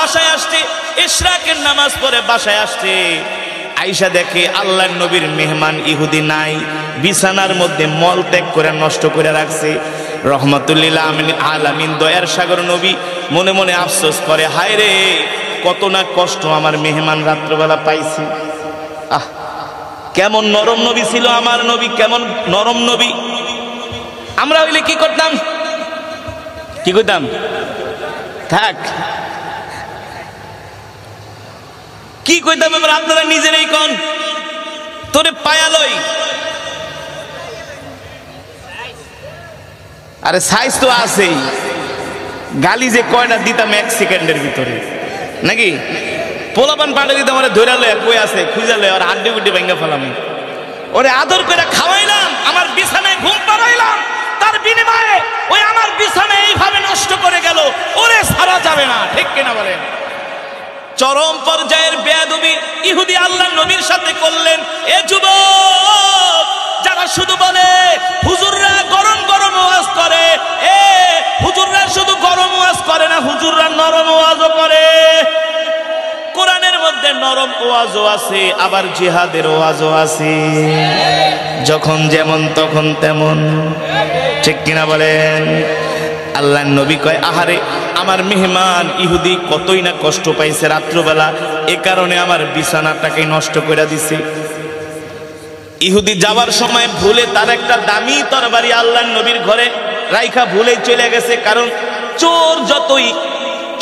বাসায় আসছে, ইশরাকের নামাজ পড়ে বাসায় আসছে। আয়েশা দেখে আল্লাহর নবীর মেহমান ইহুদি নাই, বিছানার মধ্যে মল ত্যাগ করে নষ্ট করে রাখছে। রহমাতুল্লিল আলামিন দয়ার সাগর নবী মনে মনে আফসোস করে, হায় রে কত না কষ্ট আমার মেহমান রাত্রবেলা পাইছি। আহ, কেমন নরম নবী ছিল আমার নবী, কেমন নরম নবী। আমরা হইলে কি করতাম? কি করতাম? থাক, কি কইতাম এবার আপনারা নিজেরাই কোন। তোরে পায়ালই, আরে সাইজ তো আছেই, গালি যে কয়টা দিতাম 1 সেকেন্ডের ভিতরে নাকি। পোলাপান পাঠে দিতাম, ওরে ধরে লয় কই আছে খুঁজে লয়, আর আড্ডি গুড্ডি ভেঙে ফেলাম, ওরে আদর করে খাওয়াইলাম, আমার বিছানায় ঘুম পাড়াইলাম, তার বিনিময়ে ওই আমার বিছানায় এইভাবে নষ্ট করে গেল, ওরে ছাড়া যাবে না। ঠিক কিনা বলেন? চরম পর্যায়ের বেয়াদবি ইহুদি আল্লাহর নবীর সাথে করলেন। এ যুবক যারা শুধু বলে হুজুররা গরম গরম ওয়াজ করে, এ হুজুররা শুধু গরম ওয়াজ করে না, হুজুররা নরম ওয়াজও করে। কোরআনের মধ্যে নরম ওয়াজও আছে, আবার জিহাদের ওয়াজও আছে, যখন যেমন তখন তেমন। ঠিক কিনা বলেন? আল্লাহর নবী কয়, আহারে আমার মেহমান ইহুদি কতই না কষ্ট পাইছে রাত্রবেলা, এ কারণে আমার বিছানাটাকে নষ্ট করে দিছে। ইহুদি যাওয়ার সময় ভুলে তার একটা দামি তরবারি আল্লাহর নবীর ঘরে রাইখা ভুলেই চলে গেছে। কারণ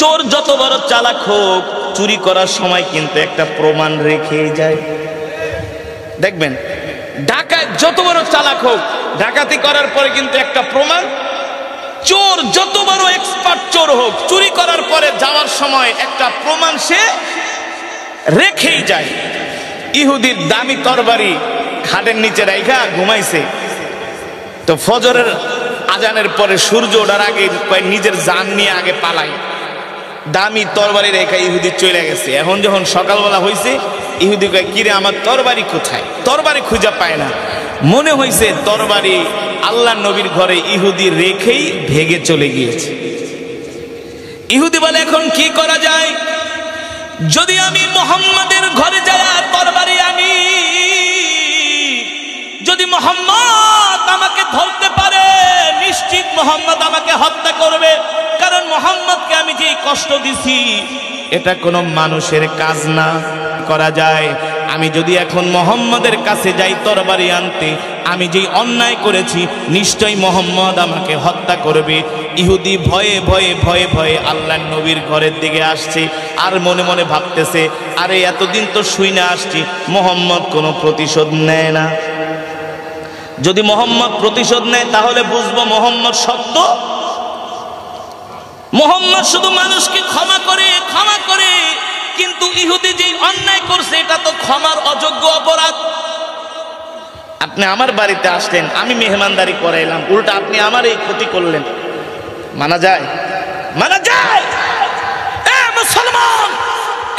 চোর যত বড় চালাক হোক, চুরি করার সময় কিন্তু একটা প্রমাণ রেখে যায়। দেখবেন ডাকাত যত বড় চালাক হোক, ডাকাতি করার পরে কিন্তু একটা প্রমাণ, চোর যত বড় এক্সপার্ট চোর হোক, চুরি করার পরে যাওয়ার সময় একটা প্রমাণ সে রেখেই যায়। ইহুদির দামি তরবারি খাটের নিচে রাইখা ঘুমাইছে, তো ফজরের আজানের পরে সূর্য ওঠার আগে নিজের জান নিয়ে আগে পালায়, দামি তরবারি রেখা ইহুদি চলে গেছে। এখন যখন সকালবেলা হয়েছে, ইহুদি কয়, কিরে আমার তরবারি কোথায়? তরবারি খুঁজে পায় না। মনে হয়েছে তরবারি আল্লাহর নবীর ঘরে ইহুদি রেখেই ভেগে চলে গিয়েছে। ইহুদি বলে, এখন কি করা যায়? যদি আমি মুহাম্মাদের ঘরে যাই তরবারি আনি, যদি মুহাম্মদ আমাকে ধরতে পারে, নিশ্চিত মুহাম্মদ আমাকে হত্যা করবে। কারণ মুহাম্মদকে আমি যে কষ্ট দিছি, এটা কোনো মানুষের কাজ না। করা যায়, আমি যদি এখন মুহাম্মদের কাছে যাই তরবারি আনতে, আমি যেই অন্যায় করেছি নিশ্চয়ই মুহাম্মদ আমাকে হত্যা করবে। ইহুদি ভয়ে ভয়ে ভয়ে ভয়ে আল্লাহর নবীর ঘরের দিকে আসছে, আর মনে মনে ভাবতেছে, আরে এতদিন তো শুইনা আসছি মুহাম্মদ কোনো প্রতিশোধ নেয় না। যদি মুহাম্মদ প্রতিশোধ নেয় তাহলে বুঝবো মুহাম্মদ সত্য। মুহাম্মদ শুধু মানুষকে ক্ষমা করে, কিন্তু ইহুদি যে অন্যায় করছে এটা তো ক্ষমার অযোগ্য অপরাধ। আপনি আমার বাড়িতে আসলেন, আমি মেহমানদারি করাইলাম, উল্টা আপনি আমার এই ক্ষতি করলেন, মানা যায়? মানা যায়? এ মুসলমান,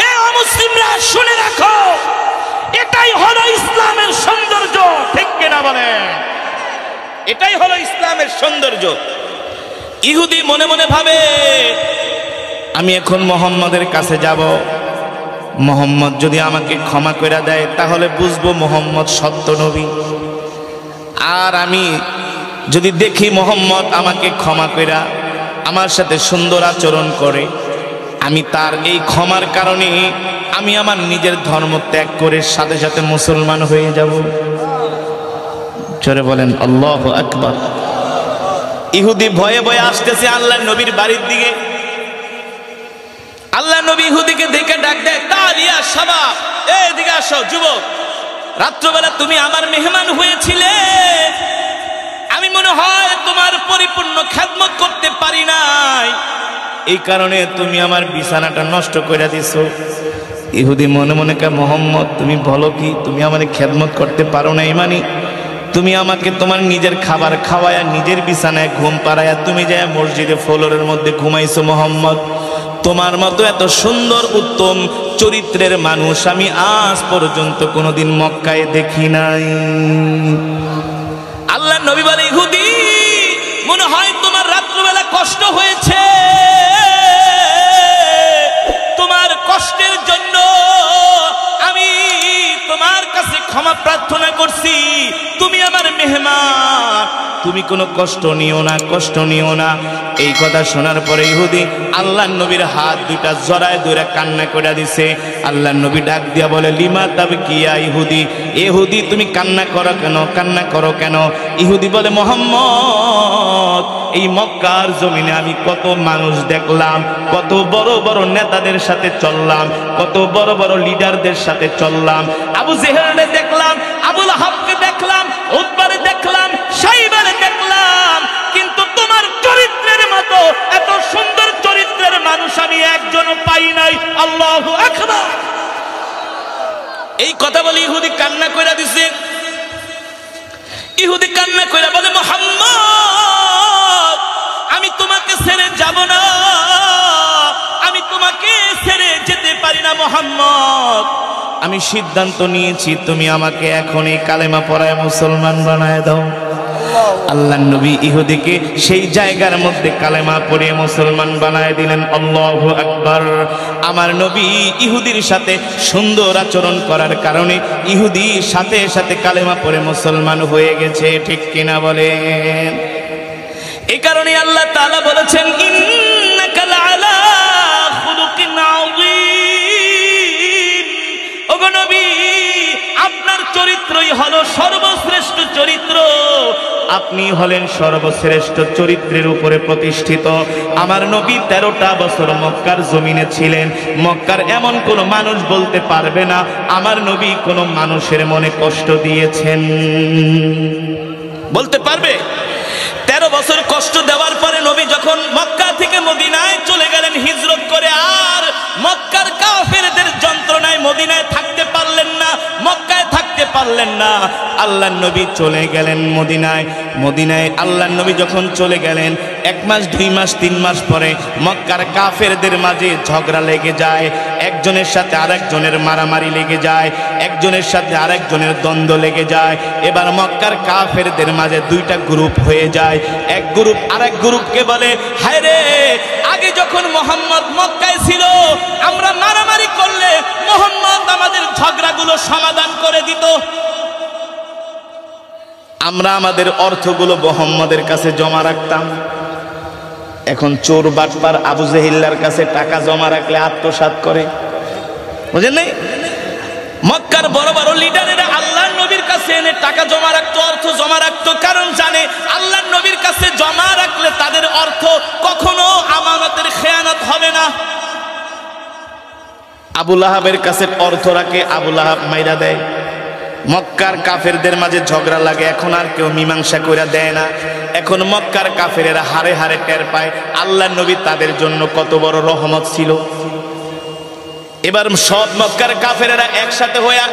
এ অমুসলিমরা শুনে রাখো, এটাই হলো ইসলামের সৌন্দর্য। ঠিক কিনা বলেন? এটাই হলো ইসলামের সৌন্দর্য। ইহুদি মনে মনে ভাবে, আমি এখন মুহাম্মদের কাছে যাব, মুহাম্মদ যদি আমাকে ক্ষমা করে দেয় তাহলে বুঝবো মুহাম্মদ সত্য নবী। আর আমি যদি দেখি মুহাম্মদ আমাকে ক্ষমা করে আমার সাথে সুন্দর আচরণ করে, আমি তার এই ক্ষমার কারণে আমি আমার নিজের ধর্ম ত্যাগ করে সাথে সাথে মুসলমান হয়ে যাব। জোরে বলেন আল্লাহু আকবার। ইহুদি ভয়ে ভয়ে আসতেছে আল্লাহর নবীর বাড়ির দিকে। আল্লাহ নবী ইহুদিকে দেখে ডাক দেয়, তালিয়া শাবাব, এদিকে আসো যুবক, রাত্রবেলা তুমি আমার মেহমান হয়েছিলে, আমি মনে হয় তোমার পরিপূর্ণ খেদমত করতে পারি নাই, এই কারণে তুমি আমার বিছানাটা নষ্ট করে দিছো। ইহুদি মনে মনে কে, মুহাম্মদ তুমি বলো কি, তুমি আমার খেদমত করতে পারো না? মানে তুমি আমাকে তোমার নিজের খাবার খাওয়ায়া, নিজের বিছানায় ঘুম পাড়ায়া তুমি যায় মসজিদে ফ্লোরের মধ্যে ঘুমাইছো। মুহাম্মদ, তোমার মতো এত সুন্দর উত্তম চরিত্রের মানুষ আমি আজ পর্যন্ত কোনোদিন মক্কায় দেখি নাই। আল্লাহ নবী বলে, ইহুদি মনে হয় তোমার রাত্রবেলা কষ্ট হয়েছে, তুমি কোনো কষ্ট নিও না, কষ্ট নিও না। এই কথা শোনার পরে ইহুদি আল্লাহর নবীর হাত দুইটা জড়ায় ধরে কান্না করে দিছে। আল্লাহর নবী ডাক দিয়া বলে, লিমা তাবকিয়া ইহুদি, ইহুদি তুমি কান্না করো কেন, কান্না করো কেন? ইহুদি বলে, মুহাম্মদ, এই মক্কার জমিনে আমি কত মানুষ দেখলাম, কত বড় বড় নেতাদের সাথে চললাম, কত বড় বড় লিডারদের সাথে চললাম, আবু জেহেলকে দেখলাম, আবু লাহাবকে দেখলাম, উতবারে দেখলাম, সাইবারে দেখলাম, কিন্তু তোমার চরিত্রের মতো এত সুন্দর চরিত্রের মানুষ আমি একজনও পাই নাই। আল্লাহু আকবার। এই কথা বলে ইহুদি কান্না কইরা দিছে। ইহুদি কান্না কইরা বলে, মুহাম্মদ, আমি তোমাকে ছেড়ে যাব না, আমি তোমাকে ছেড়ে যেতে পারি না মুহাম্মদ। আমি সিদ্ধান্ত নিয়েছি, তুমি আমাকে এখনই কালেমা পড়ায় মুসলমান বানায় দাও। আল্লাহর নবী ইহুদিকে সেই জায়গার মধ্যে কালেমা পড়িয়ে মুসলমান বানায় দিলেন। আল্লাহু আকবার। আমার নবী ইহুদির সাথে সুন্দর আচরণ করার কারণে ইহুদি সাথে সাথে কালেমা পড়ে মুসলমান হয়ে গেছে, ঠিক কিনা বলেন? এই কারণে আল্লাহ তাআলা বলেছেন, ইন্নাকা লাআলা খুলুকিন আযীম। ওগো নবী, আপনার চরিত্রই হলো সর্বশ্রেষ্ঠ চরিত্র, আপনি হলেন সর্বশ্রেষ্ঠ চরিত্রের উপরে প্রতিষ্ঠিত। আমার নবী 13টা বছর মক্কার জমিনে ছিলেন। মক্কার এমন কোন মানুষ বলতে পারবে না আমার নবী কোন মানুষের মনে কষ্ট দিয়েছেন। বলতে পারবে? 13 বছর কষ্ট দেওয়ার পরে নবী যখন মক্কা থেকে মদিনায় চলে গেলেন হিজরত করে, আর মক্কার কাফেরদের যন্ত্রণায় মদিনায় থাকতে পারলেন না, মক্কায় থাকতে পারলেন না। আল্লাহর নবী চলে গেলেন মদিনায়। মদিনায় আল্লাহর নবী যখন চলে গেলেন 1 মাস 2 মাস 3 মাস পরে মক্কার কাফেরদের মাঝে ঝগড়া লেগে যায়, একজনের সাথে আরেকজনের মারামারি লেগে যায়, একজনের সাথে আরেকজনের দ্বন্দ্ব লেগে যায়। এবার মক্কার কাফেরদের মাঝে 2টা গ্রুপ হয়ে যায়। এক গ্রুপ আরেক গ্রুপকে বলে, হায় রে, আগে যখন মুহাম্মদ মক্কায় ছিল আমরা মারামারি করলে মুহাম্মদ আমাদের ঝগড়াগুলো সমাধান করে দিত, আমরা আমাদের অর্থগুলো মুহাম্মদের কাছে জমা রাখতাম। এখন চোর বাটপার আবু জেহেলের কাছে টাকা জমা রাখলে আত্মসাৎ করে, বুঝেন নাই? মক্কার বড় বড় লিডারেরা আল্লাহর নবীর কাছে এনে টাকা জমা রাখতো, অর্থ জমা রাখতো, কারণ জানে আল্লাহর নবীর কাছে জমা রাখলে তাদের অর্থ কখনো আমানতের খেয়ানত হবে না। আবু লাহাবের কাছে অর্থ রাখে, আবু লাহাব মাইরা দেয়। মক্কার কাফেরদের মাঝে ঝগড়া লাগে, এখন আর কেউ মীমাংসা করে দেয় না। এখন মক্কার কাফেরেরা হারে হারে টের পায় আল্লাহর নবী তাদের জন্য কত বড় রহমত ছিল। এবার সব মক্কার কাফেরেরা একসাথে হয়ে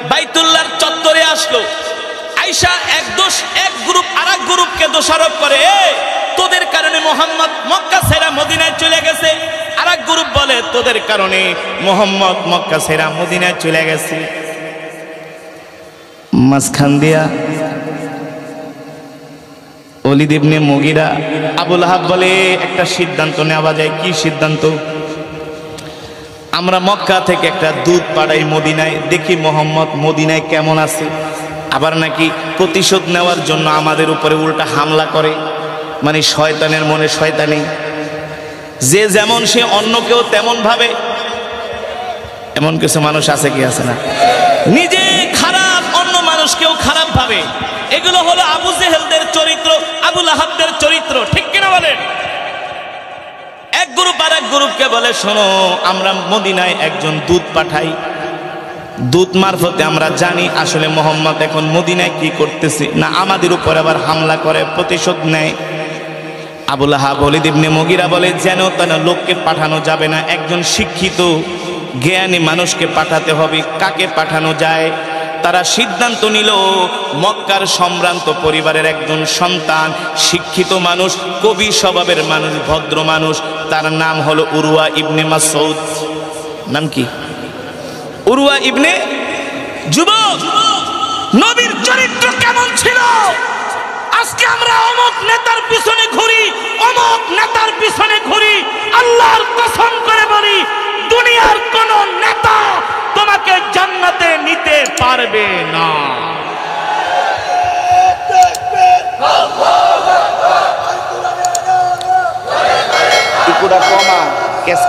বাইতুল্লাহর চত্বরে আসলো। আয়েশা এক গ্রুপ আরেক গ্রুপকে দোষারোপ করে, তোদের কারণে মুহাম্মদ মক্কা ছেড়ে মদিনায় চলে গেছে। আরেক গ্রুপ বলে, তোদের কারণে মুহাম্মদ মক্কা ছেড়ে মদিনায় চলে গেছে। মাঝখান দিয়া ওলীদ ইবনে মুগীরা, আবু লাহাব বলে, একটা সিদ্ধান্ত নেওয়া যায়। কি সিদ্ধান্ত? আমরা মক্কা থেকে একটা দূত পাঠাই মদিনায়, দেখি মুহাম্মদ মদিনায় কেমন আছে। আবার নাকি প্রতিশোধ নেওয়ার জন্য আমাদের উপরে উল্টা হামলা করে, মানে শয়তানের মনে শয়তানি, যে যেমন সে অন্যকেও তেমন ভাবে। এমন কিছু মানুষ আছে কি আছে না? নিজে খারাপ, অন্য মানুষকেও খারাপ ভাবে। এগুলো হলো আবু জেহেলদের চরিত্র, আবু লাহাবদের চরিত্র, ঠিক কিনা বলেন? এক গ্রুপ আর এক গ্রুপকে বলে, শোনো, আমরা মদিনায় একজন দূত পাঠাই, দূত মারফতে আমরা জানি আসলে মুহাম্মদ এখন মদিনায় কি করতেছে, না আমাদের উপর আবার হামলা করে প্রতিশোধ নেয়। আবু লাহাব ওলীদ ইবনে মুগীরা বলে, যেন তেন লোককে পাঠানো যাবে না, একজন শিক্ষিত জ্ঞানী মানুষকে পাঠাতে হবে। কাকে পাঠানো যায়? তারা সিদ্ধান্ত নিল, মক্কার সম্ভ্রান্ত পরিবারের একজন সন্তান, শিক্ষিত মানুষ, কবি স্বভাবের মানুষ, ভদ্র মানুষ, তার নাম হলো উরওয়া ইবনে মাসউদ। নাম কি? উরওয়া ইবনে। যুবক, নবীর চরিত্র কেমন ছিল? আজকে আমরা অমুক নেতার পিছনে ঘুরি, অমুক নেতার পিছনে ঘুরি। আল্লাহর কসম করে বলি, দুনিয়ার কোন নেতা তোমাকে জান্নাতে নিতে পারবে না।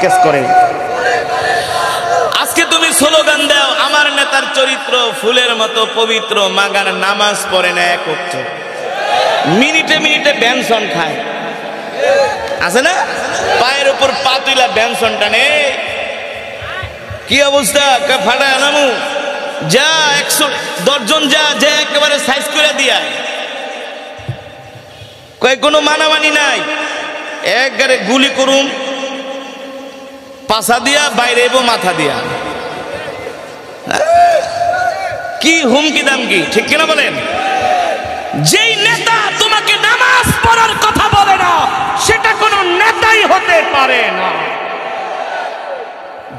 স্কেচ করে। আজকে তুমি স্লোগান দাও আমার নেতার চরিত্র ফুলের মতো পবিত্র, মাগার নামাজ পড়ে না এক ওয়াক্ত, মিনিটে মিনিটে বেনসন খায়, আছে না? পায়ের উপর পা তুইলা বেনসনটা নেই, কি অবস্থা? ফাটায় নামু যা 110 জন যা যা একেবারে সাইজ করে দিয়া, কয় কোনো মানামানি নাই, একবারে গুলি করুম, পাছা দিয়া বাইরে এবো মাথা দিয়া। কি হুমকি দামকি, ঠিক কিনা বলেন? যেই নেতা তোমাকে নামাজ পড়ার কথা বলে না সেটা কোনো নেতাই হতে পারে না।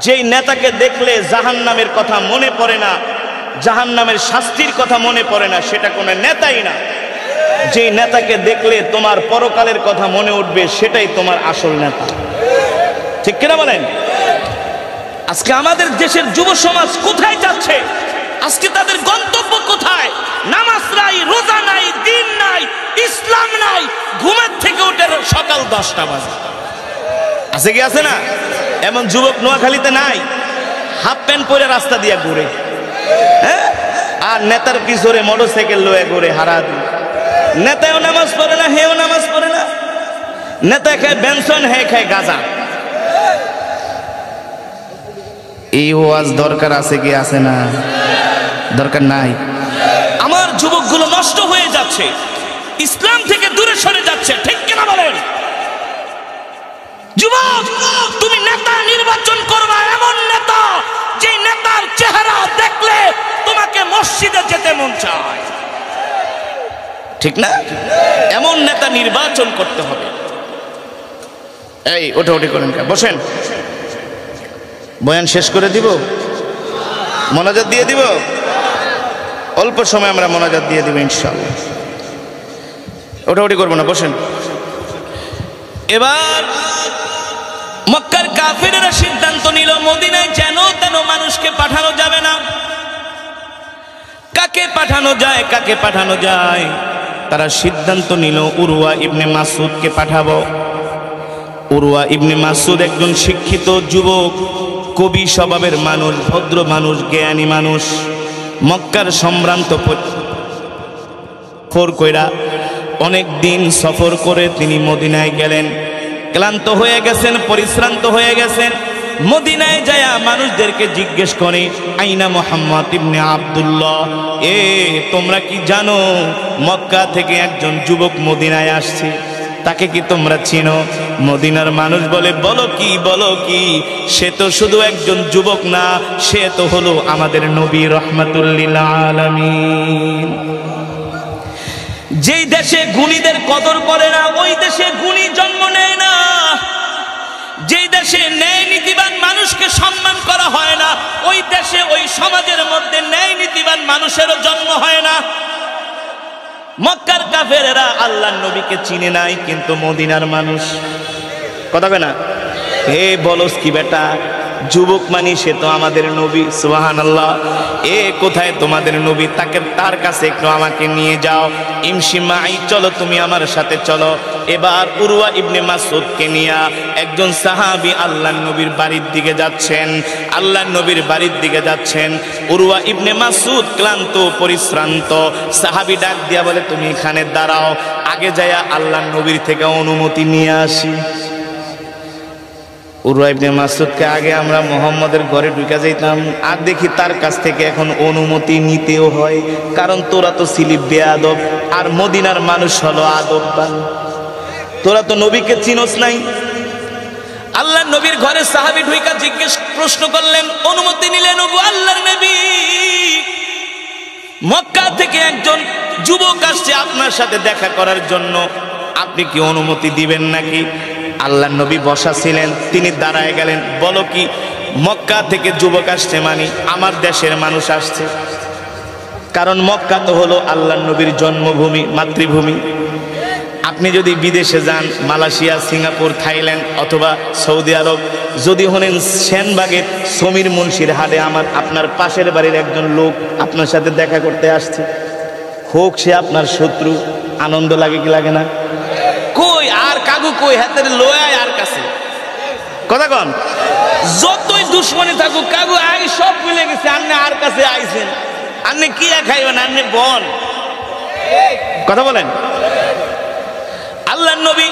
যেই নেতাকে দেখলে জাহান্নামের কথা মনে পড়ে না, জাহান্নামের শাস্তির কথা মনে পড়ে না, সেটা কোনো নেতাই না। যেই নেতাকে দেখলে তোমার পরকালের কথা মনে উঠবে সেটাই তোমার আসল নেতা, ঠিক কিনা বলেন? আজকে আমাদের দেশের যুব সমাজ কোথায় যাচ্ছে? আজকে তাদের গন্তব্য কোথায়? নামাজ নাই, রোজা নাই, দিন নাই, ইসলাম নাই, ঘুমের থেকে উঠে সকাল 10টা বাজে। আছে কি আছে না? এমন যুবক নোয়াখালীতে নাই? হাফ প্যান্ট পরে রাস্তা দিয়ে ঘুরে, হ্যাঁ, আর নেতার পিছনে মোটরসাইকেল লয়ে ঘুরে হারা দিন। নেতাও নামাজ পড়ে না, হেও নামাজ পড়ে না। নেতা খায় বেনসন, হে খায় গাঁজা। এই ওয়াজ দরকার আছে কি আছে না? দরকার নাই। আমার যুবকগুলো নষ্ট হয়ে যাচ্ছে, ইসলাম থেকে দূরে সরে যাচ্ছে, ঠিক কিনা বলেন? যুবক, তুমি নেতা নির্বাচন করবা এমন নেতা যে নেতার চেহারা দেখলে তোমাকে মসজিদে যেতে মন চায়, ঠিক না? এমন নেতা নির্বাচন করতে হবে। এই ওঠাউঠি করেন, বসেন। বয়ান শেষ করে দিব, মোনাজাত দিয়ে দিব, অল্প সময় আমরা মোনাজাত দিয়ে দিব ইনশাআল্লাহ। ওঠাউঠি করবো না, বসেন। এবার মক্কার কাফেরেরা সিদ্ধান্ত নিল মদিনায় যেন তেন মানুষকে পাঠানো যাবে না। কাকে পাঠানো যায়, কাকে পাঠানো যায়? তারা সিদ্ধান্ত নিল উরওয়া ইবনে মাসউদকে পাঠাবো। উরওয়া ইবনে মাসউদ একজন শিক্ষিত যুবক, কবি স্বভাবের মানুষ, ভদ্র মানুষ, জ্ঞানী মানুষ। মক্কার সম্ভ্রান্ত অনেক দিন সফর করে তিনি মদিনায় গেলেন। ক্লান্ত হয়ে গেছেন, পরিশ্রান্ত হয়ে গেছেন। মদিনায় যায় মানুষদেরকে জিজ্ঞেস করে, আইনা মুহাম্মদ ইবনে আব্দুল্লাহ, তোমরা কি জানো মক্কা থেকে একজন যুবক মদিনায় আসছে? তাকে কি তোমরা চিনো? মদিনার মানুষ বলে, বলো কি, বলো কি? সে তো শুধু একজন যুবক না, সে তো হলো আমাদের নবী রাহমাতুল লিল আলামিন। যেই দেশে গুণীদের কদর করে না ওই দেশে গুণী জন্ম নেয় না। যেই দেশে ন্যায় নীতিবান মানুষকে সম্মান করা হয় না ওই দেশে, ওই সমাজের মধ্যে ন্যায় নীতিবান মানুষেরও জন্ম হয় না। মক্কার কাফেরেরা আল্লাহর নবীকে চিনে নাই, কিন্তু মদিনার মানুষ কথা কয় না, হে বলস কি বেটা, যুবক মানি সে তো আমাদের নবী, সুবহানাল্লাহ। কোথায় তোমাদের নবী? তার কাছে একটু আমাকে নিয়ে যাও। ইমশি মাই, চলো তুমি আমার সাথে চলো। এবার উরওয়া ইবনে মাসউদকে নিয়ে একজন সাহাবী আল্লাহর নবীর বাড়ির দিকে যাচ্ছেন, আল্লাহর নবীর বাড়ির দিকে যাচ্ছেন। উরওয়া ইবনে মাসউদ ক্লান্ত পরিশ্রান্ত, সাহাবী ডাক দিয়া বলে, তুমি এখানে দাঁড়াও, আগে যায়া আল্লাহর নবীর থেকে অনুমতি নিয়ে আসি। উরওয়া ইবনে মাসউদকে আগে আমরা মুহাম্মদের ঘরে ঢুকে যাইতাম, আর দেখি তার কাছ থেকে এখন অনুমতি নিতেও হয়, কারণ তোরা তো ছিলি বেয়াদব, আর মদিনার মানুষ হলো আদববান। তোরা তো নবীকে চিনোস নাই। আল্লাহর নবীর ঘরে সাহাবী ঢুইকা জিজ্ঞেস প্রশ্ন করলেন, অনুমতি নিলেন, ওগো আল্লাহর নবী, মক্কা থেকে একজন যুবক আসছে আপনার সাথে দেখা করার জন্য, আপনি কি অনুমতি দিবেন নাকি? আল্লাহর নবী বসা ছিলেন, তিনি দাঁড়ায় গেলেন। বলো কি? মক্কা থেকে যুবক আসছে মানে আমার দেশের মানুষ আসছে, কারণ মক্কা তো হলো আল্লাহর নবীর জন্মভূমি, মাতৃভূমি। আপনি যদি বিদেশে যান, মালয়েশিয়া, সিঙ্গাপুর, থাইল্যান্ড অথবা সৌদি আরব, যদি হলেন সেনবাগের সমীর মুন্সির হাটে আপনার পাশের বাড়ির একজন লোক আপনার সাথে দেখা করতে আসছে, হোক সে আপনার শত্রু, আনন্দ লাগে কি লাগে না? কই আর কাগু কই হাতের লোয়ায় আর কাছে কথা কন, যতই দুশ্মনী থাকুক কাগু আই সব মিলে গেছে, আপনি আর কাছে আইছেন, আপনি কি খাইবেন, আপনি বল, কথা বলেন। আল্লাহর নবী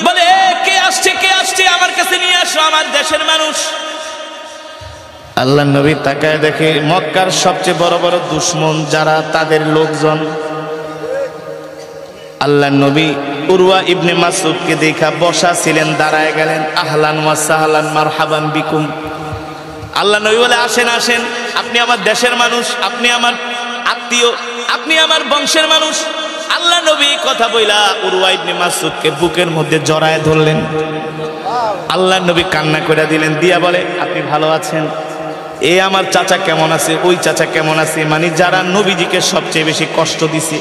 বলে কে আসছে, কে আসছে, আমার কাছে নিয়ে আসো, আমার দেশের মানুষ। আল্লাহর নবী তাকায় দেখে মক্কার সবচেয়ে বড় বড় দুশ্মন যারা, তাদের লোকজন। আল্লাহর নবী উরওয়া ইবনে মাসউদকে দেখা বসা ছিলেন, দাঁড়ায় গেলেন। আহলান ওয়া সাহলান মারহাবান বিকুম। আল্লাহর নবী বলে আসেন আসেন, আপনি আমার দেশের মানুষ, আপনি আমার আত্মীয়, আপনি আমার বংশের মানুষ। আল্লাহর নবী কথা বইলা উরওয়া ইবনে মাসউদকে বুকের মধ্যে জড়ায় ধরলেন। আল্লাহর নবী কান্না করে দিলেন, দিয়া বলে আপনি ভালো আছেন? এ আমার চাচা কেমন আছে, ওই চাচা কেমন আছে, মানে যারা নবীজিকে সবচেয়ে বেশি কষ্ট দিছে,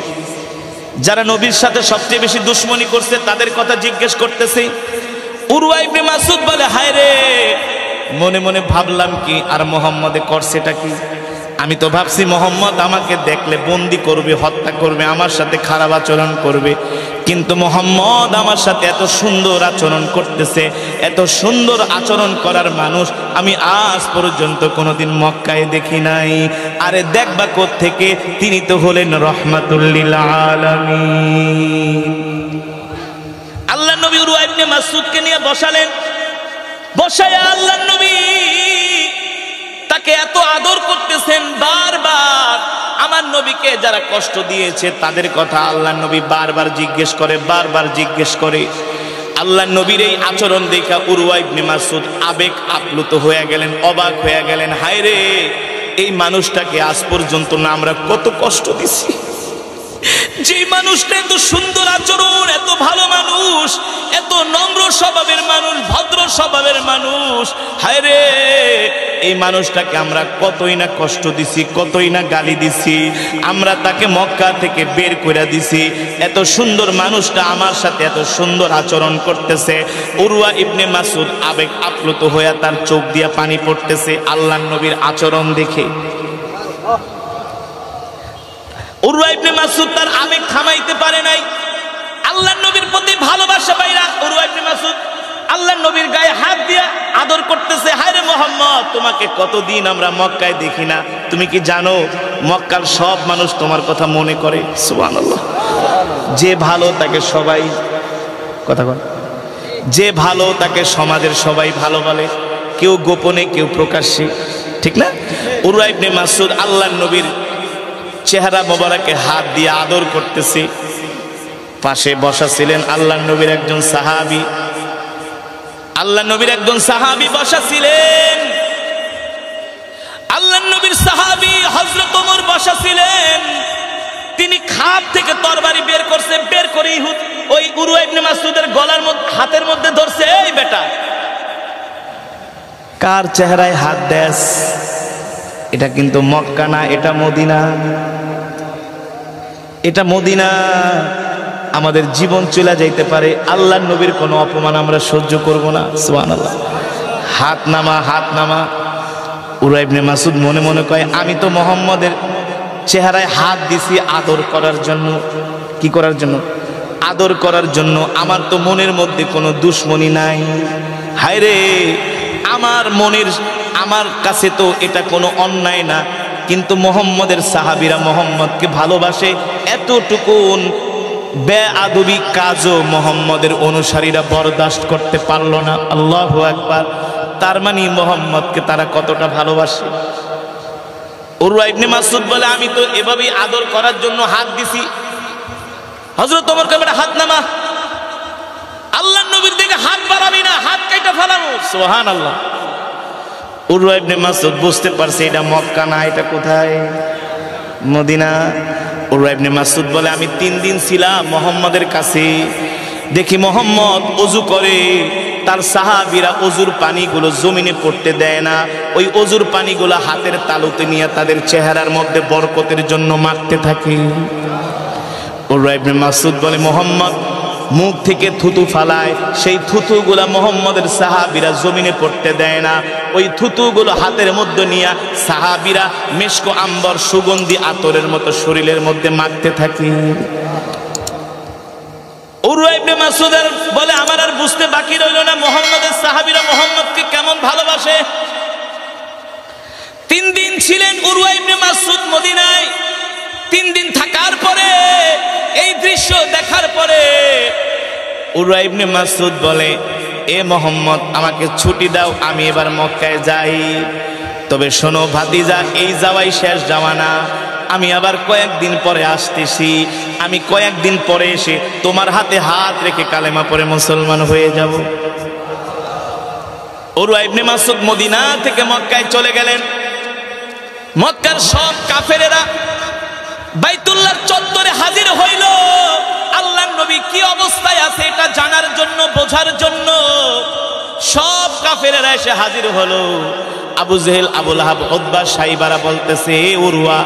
যারা নবীর সাথে সবচেয়ে বেশি দুশ্মনী করছে, তাদের কথা জিজ্ঞেস করতেছে। উরওয়া ইবনে মাসউদ বলে হায় রে, মনে মনে ভাবলাম কি আর মোহাম্মদে করছেটা কি, আমি তো ভাবছি মোহাম্মদ আমাকে দেখলে বন্দি করবে, হত্যা করবে, আমার সাথে খারাপ আচরণ করবে, কিন্তু মোহাম্মদ আমার সাথে এত সুন্দর আচরণ করতেছে, এত সুন্দর আচরণ করার মানুষ আমি আজ পর্যন্ত কোনোদিন মক্কায় দেখি নাই। আরে দেখবা কোত্থেকে, তিনি তো হলেন রহমাতুল লিল আলামিন। আল্লাহর নবী উরওয়া ইবনে মাসউদকে নিয়ে বসালেন, বসায়া আল্লাহর নবী তাকে এত আদর করতেছেন। বারবার আমার নবীকে যারা কষ্ট দিয়েছে তাদের কথা আল্লাহর নবী বারবার জিজ্ঞেস করে, বারবার জিজ্ঞেস করে। আল্লাহর নবীর এই আচরণ দেখা উরওয়া ইবনে মাসউদ আবেগ আপ্লুত হয়ে গেলেন, অবাক হয়ে গেলেন। হায় রে, এই মানুষটাকে আজ পর্যন্ত না আমরা কত কষ্ট দিছি, যে মানুষটা এত সুন্দর আচরণ, এত ভালো মানুষ, এত নম্র স্বভাবের মানুষ, ভদ্র স্বভাবের মানুষ, হায় রে, এই মানুষটাকে আমরা কতই না কষ্ট দিছি, কতই না গালি দিছি, আমরা তাকে মক্কা থেকে বের করে দিছি। এত সুন্দর মানুষটা আমার সাথে এত সুন্দর আচরণ করতেছে। উরওয়া ইবনে মাসউদ আবেগ আপ্লুত হয়ে তার চোখ দিয়ে পানি পড়তেছে আল্লাহর নবীর আচরণ দেখে। উরওয়া ইবনে মাসউদ তার আবেগ থামাইতে পারে নাই। আল্লাহর নবীর প্রতি ভালোবাসা পাইরা উরওয়া ইবনে মাসউদ আল্লাহর নবীর গায়ে হাত দিয়া আদর করতেছে। হায় রে মোহাম্মদ, তোমাকে কতদিন আমরা মক্কায় দেখি না, তুমি কি জানো মক্কার সব মানুষ তোমার কথা মনে করে? সুবহানাল্লাহ। যে ভালো তাকে সবাই, কথা বল, যে ভালো তাকে সমাজের সবাই ভালো বলে, কেউ গোপনে কেউ প্রকাশ্যে, ঠিক না? উরওয়া ইবনে মাসউদ আল্লাহর নবীর চেহারা মোবারকে হাত দিয়ে আদর করতেছে। পাশে বসা ছিলেন আল্লাহর নবীর একজন সাহাবী, আল্লাহর নবীর একজন সাহাবী বসা ছিলেন। আল্লাহর নবীর সাহাবী হযরত ওমর বসা ছিলেন। তিনি খাপ থেকে তরবারি বের করছে, বের করে ওই উরওয়া ইবনে মাসউদের গলার মধ্যে, হাতের মধ্যে ধরছে। এই বেটা, কার চেহারায় হাত দেস? এটা কিন্তু মক্কা না, এটা মদিনা, এটা মদিনা। আমাদের জীবন চলে যাইতে পারে, আল্লাহর নবীর কোনো অপমান আমরা সহ্য করব না। সুবহানাল্লাহ। হাত নামা, হাত নামা। উরওয়া ইবনে মাসউদ মনে মনে কয়, আমি তো মুহাম্মদের চেহারায় হাত দিছি আদর করার জন্য। কি করার জন্য? আদর করার জন্য। আমার তো মনের মধ্যে কোনো দুশ্মনী নাই। হায় রে, আমার কাছে তো এটা কোনো অন্যায় না, কিন্তু মুহাম্মদের সাহাবীরা মুহাম্মদকে ভালোবাসে, এতটুকুন বেআদবি কাজও মুহাম্মদের অনুসারীরা বরদাস্ত করতে পারল না। আল্লাহু আকবার। তার মানে মুহাম্মদকে তারা কতটা ভালোবাসে। উরওয়া ইবনে মাসউদ বলে, আমি তো এভাবেই আদর করার জন্য হাত দিছি। হযরত ওমর কয়, হাত নামা, আল্লাহর নবীর দিকে হাত বাড়াবি না, হাত কাইটা ফেলাবো। সুবহানাল্লাহ। উরওয়া ইবনে মাসউদ বুঝতে পারছে এটা মক্কা না, এটা কোথায়? মদিনা। উরওয়া ইবনে মাসউদ বলে, আমি 3 দিন ছিলাম মুহাম্মদের কাছে, দেখি মুহাম্মদ ওযু করে, তার সাহাবীরা ওযুর পানিগুলো জমিনে পড়তে দেয় না, ওই ওযুর পানিগুলো হাতের তালুতে নিয়ে তাদের চেহারার মধ্যে বরকতের জন্য মাখতে থাকে। উরওয়া ইবনে মাসউদ বলে, মুহাম্মদ মুখ থেকে থুতু ফালায়, সেই থুতুগুলা মুহাম্মদের সাহাবীরা জমিনে পড়তে দেয় না, ওই থুতুগুলো হাতের মধ্যে নিয়ে সাহাবীরা মিশক আম্বর সুগন্ধি আতরের মতো শরীরের মধ্যে মাখতে থাকে। উরওয়া ইবনে মাসউদ বলে আমার আর বুঝতে বাকি রইল না মুহাম্মাদের সাহাবীরা মুহাম্মদকে কেমন ভালোবাসে। 3 দিন ছিলেন উরওয়া ইবনে মাসউদ মদিনায়। 3 দিন থাকার পরে এই দৃশ্য দেখার পরে উরওয়া ইবনে মাসউদ বলে, এ মুহাম্মদ আমাকে ছুটি দাও, আমি এবার মক্কায় যাই। তবে শোনো ভাতিজা, এই যাওয়াই শেষ যাওয়া না, আমি আবার কয়েকদিন পরে আসতেছি। আমি কয়েকদিন পরে এসে তোমার হাতে হাত রেখে কালেমা পড়ে মুসলমান হয়ে যাব। উরওয়া ইবনে মাসউদ মদিনা থেকে মক্কায় চলে গেলেন। মক্কার সব কাফেরেরা বাইতুল্লাহর চত্বরে হাজির হইল আল্লাহর নবী কি অবস্থায় আছে এটা জানার জন্য, বোঝার জন্য। সব কাফেরেরা এসে হাজির হলো। আবু জেহেল, আবু লাহাব, উতবা, সাইবারা বলতেছে, উরওয়া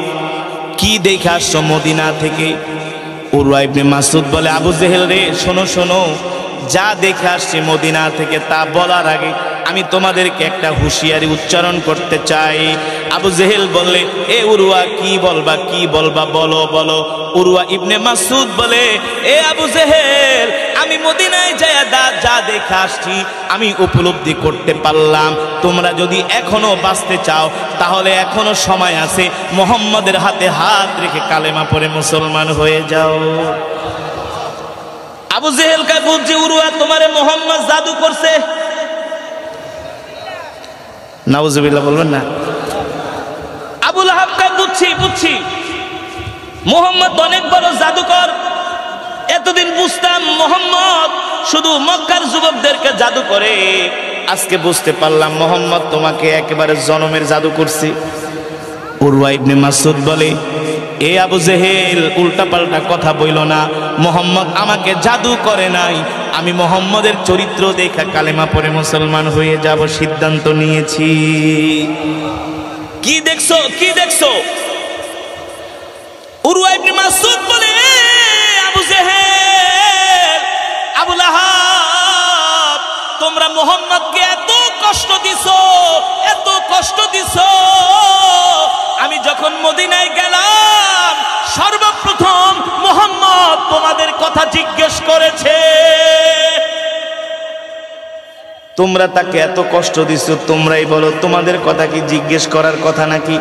কি দেখে আসছো মদিনা থেকে? উরওয়া ইবনে মাসউদ বলে, আবু জেহেল রে, শোনো শোনো, যা দেখে আসছি মদিনা থেকে তা বলার আগে আমি তোমাদেরকে একটা হুঁশিয়ারি উচ্চারণ করতে চাই। আবু জেহেল বললে, এ উরওয়া কি বলবা, কি বলবা, বলো বলো। উরওয়া ইবনে মাসউদ বলে, এ আবু জেহেল, আমি মদিনায় যায়া যা দেখে আসছি আমি উপলব্ধি করতে পারলাম, তোমরা যদি এখনো বাঁচতে চাও তাহলে এখনো সময় আছে, মুহাম্মাদের হাতে হাত রেখে কালেমা পড়ে মুসলমান হয়ে যাও। আবু জেহেল কা বুঝছে উরওয়া তোমারে মুহাম্মদ জাদু করছে। নাউজুবিল্লাহ বলবেন না। আবু লাহাব কা বুঝছি মুহাম্মদ অনেক বড় জাদুকর। এতদিন বুঝতাম মুহাম্মদ শুধু মক্কার যুবকদেরকে জাদু করে, আজকে বুঝতে পারলাম মুহাম্মদ তোমাকে একেবারে জনমের জাদু করছে। উরওয়া ইবনে মাসউদ বলে, এ আবু জেহেল, উল্টাপাল্টা কথা বইল না, মুহাম্মদ আমাকে জাদু করে নাই, আমি মুহাম্মদের চরিত্র দেখা কালেমা পড়ে মুসলমান হয়ে যাব সিদ্ধান্ত নিয়েছি। কি দেখছো, কি দেখছো? উরওয়া ইবনে মাসউদ বলে, আবু জেহেল, আবু লাহাব, তোমরা মুহাম্মদকে এত কষ্ট দিছো, এত কষ্ট দিছো। আমি যখন মদিনায় গেলাম সর্বপ্রথম মুহাম্মদ তোমাদের কথা জিজ্ঞেস করেছে। তোমরা তাকে এত কষ্ট দিছো, তোমরাই বলো তোমাদের কথা কি জিজ্ঞেস করার কথা নাকি?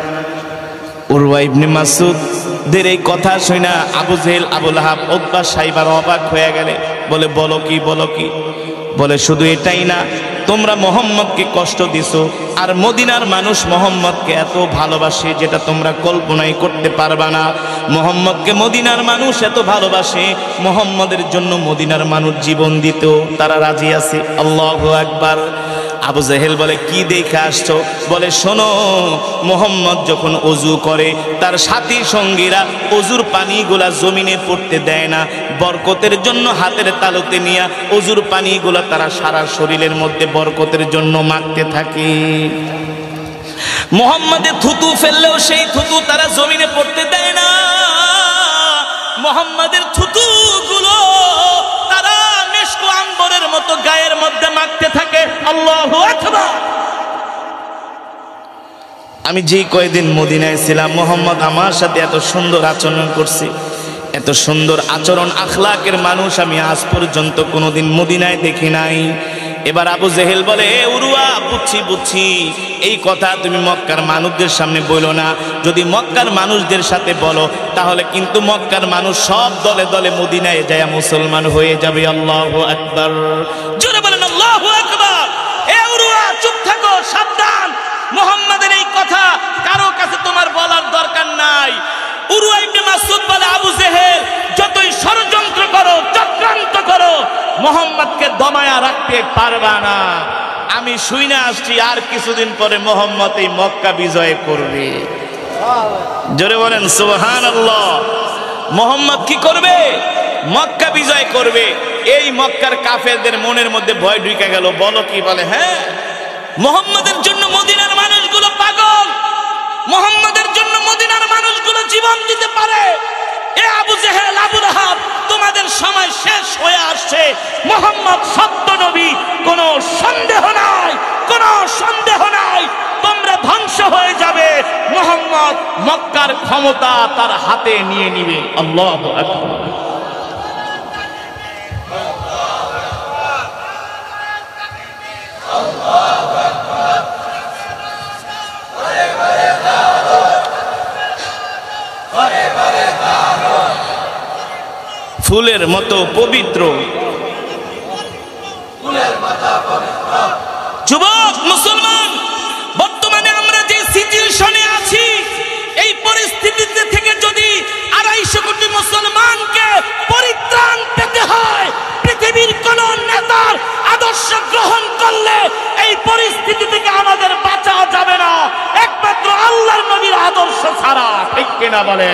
উরওয়া ইবনে মাসউদের এই কথা শুনে আবু জেহেল, আবু লাহাব, উতবা, সাইবার অবাক হয়ে গেলে। বলে, বলো কি, বলো কি? বলে, শুধু এটাই না, তোমরা মুহাম্মদকে কষ্ট দিছো, আর মদিনার মানুষ মুহাম্মদকে এত ভালোবাসে যেটা তোমরা কল্পনাই করতে পারবা না। মুহাম্মদকে মদিনার মানুষ এত ভালোবাসে, মুহাম্মদের জন্য মদিনার মানুষ জীবন দিতেও তারা রাজি আছে। আল্লাহু আকবার। আবু জেহেল বলে, কি দেখে আসছো? বলে, শোনো, মুহাম্মদ যখন ওযু করে তার সাথী সঙ্গীরা ওযুর পানিগুলা জমিনে পড়তে দেয় না, বরকতের জন্য হাতের তালুতে নিয়ে ওযুর পানিগুলা তারা সারা শরীরের মধ্যে বরকতের জন্য মাখতে থাকে। মুহাম্মদের থুতু ফেললেও সেই থুতু তারা জমিনে পড়তে দেয় না, মুহাম্মদের থুতু গুলো তারা মেশক আম্বরের মতো গায়ের মধ্যে মাখতে থাকে। আল্লাহু আকবার। আমি যে কয়দিন মদিনায় ছিলাম মুহাম্মদ আমার সাথে এত সুন্দর আচরণ করছে, এত সুন্দর আচরণ আখলাকের মানুষ আমি আজ পর্যন্ত কোনোদিন মদিনায় দেখি নাই। এবার আবু জেহেল বলে, এ উরওয়া, বুঝছি, এই কথা তুমি মক্কার মানুষদের সামনে বলো না, যদি মক্কার মানুষদের সাথে বলো তাহলে কিন্তু মক্কার মানুষ সব দলে দলে মদিনায় যায় মুসলমান হয়ে যাবে। আল্লাহু আকবার। জোরে বলেন আল্লাহু আকবার। এ উরওয়া, চুপ থাকো, সাবধান, মুহাম্মাদের এই কথা কারো কাছে তোমার বলার দরকার নাই। উরওয়া ইবনে মাসউদ বলে, আবু জেহেল, যতই ষড়যন্ত্র করো, চক্রান্ত করো, মুহাম্মদকে দমায়া রাখতে পারবা না। আমি শুনে আসছি আর কিছুদিন পরে মুহাম্মদ এই মক্কা বিজয় করবে। জোরে বলেন সুবহানাল্লাহ। মুহাম্মদ কি করবে? মক্কা বিজয় করবে। এই মক্কার কাফেরদের মনের মধ্যে ভয় ঢুকে গেল। বলো কি? বলে, হ্যাঁ, মুহাম্মদের জন্য মদিনার মানুষগুলো পাগল, মুহাম্মদের জন্য মদিনার মানুষগুলো জীবন দিতে পারে। এ আবু জেহেল, আবু লাহাব, তোমাদের সময় শেষ হয়ে আসছে। মুহাম্মদ সত্য নবী, কোনো সন্দেহ নাই, কোনো সন্দেহ নাই। তোমরা ধ্বংস হয়ে যাবে, মুহাম্মদ মক্কার ক্ষমতা তার হাতে নিয়ে নিবে। আল্লাহু আকবার। ফুলের মতো পবিত্র যুবক মুসলমান, বর্তমানে আমরা যে সিচুয়েশনে আছি, এই পরিস্থিতিতে থেকে যদি 250 কোটি মুসলমানকে পরিত্রাণ পেতে হয়, পৃথিবীর কোন নেতার আদর্শ গ্রহণ করলে এই পরিস্থিতি থেকে আমাদের বাঁচা যাবে না, একমাত্র আল্লাহর নবীর আদর্শ ছাড়া। ঠিক কিনা বলে?